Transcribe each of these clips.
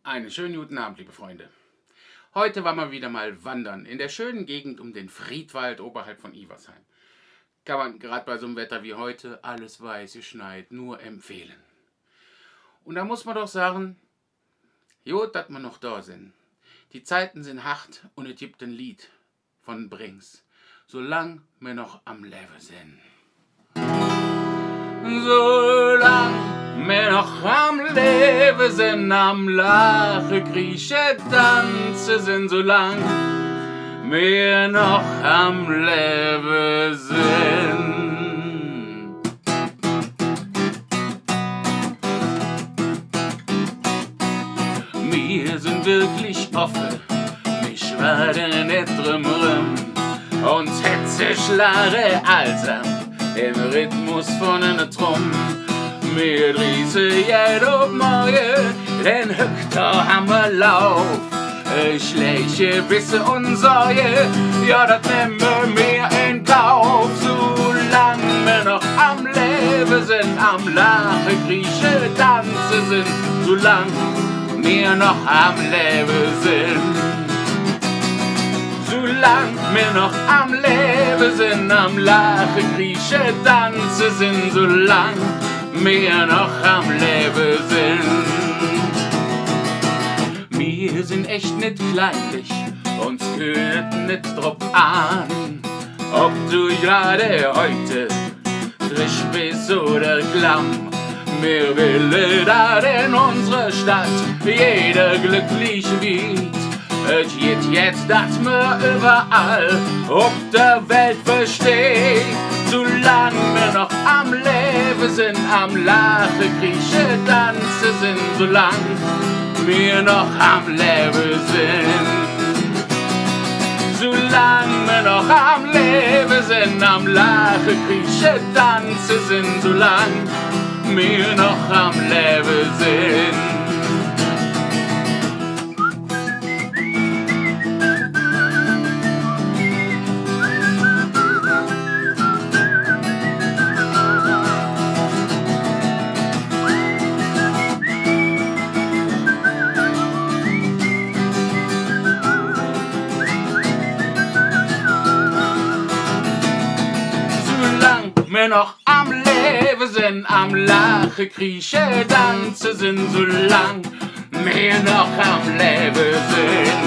Einen schönen guten Abend, liebe Freunde. Heute waren wir wieder mal wandern in der schönen Gegend um den Friedwald oberhalb von Iversheim. Kann man gerade bei so einem Wetter wie heute, alles weiß, geschneit, nur empfehlen. Und da muss man doch sagen, gut, dass wir noch da sind. Die Zeiten sind hart und es gibt ein Lied von Brings. Solang wir noch am Leben sind. Solang wir noch am Leben sind, am Lachen, Griechen, Tanzen sind, solang wir noch am Leben sind. Wir sind wirklich offen, mich werden nicht drumrum. Uns hetze schlare Alter, im Rhythmus von einer Drum. Wir riese jeder Morgen, den Hektar haben wir Lauf. Schläche, Bisse und Säue, ja, das nehmen wir in Kauf. Solange wir noch am Leben sind, am Lachen, Griechen, Tanzen sind, solange wir noch am Leben sind. Solange wir noch am Leben sind, am Lachen, Griechen, Tanzen sind, solange wir noch am Leben sind. Wir sind echt nicht kleinlich, uns gehört nicht drauf an, ob du gerade heute frisch bist oder klamm. Wir willen da in unserer Stadt jeder glücklich wird. Es geht jetzt, dass wir überall auf der Welt verstehen. Solange wir noch am Leben sind, am Lachen, Griechen, Tanzen sind, solange wir noch am Leben sind. Solange wir noch am Leben sind, am Lachen, Griechen, Tanzen sind, solange wir noch am Leben sind. Wir noch am Leben sind, am Lachen, Griechen, Tanzen sind, solang wir noch am Leben sind.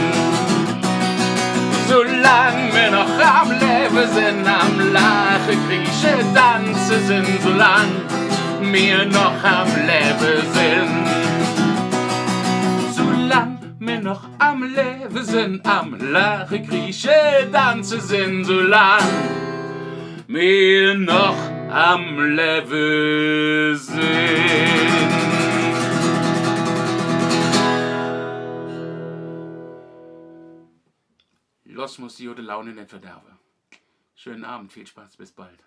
Solang wir noch am Leben sind, am Lachen, Griechen, Tanzen sind, solang wir noch am Leben sind. Solang wir noch am Leben sind, am Lachen, Griechen, Tanzen sind, solang wir noch am Leben sind. Los muss die gute Laune nicht verderben. Schönen Abend, viel Spaß, bis bald.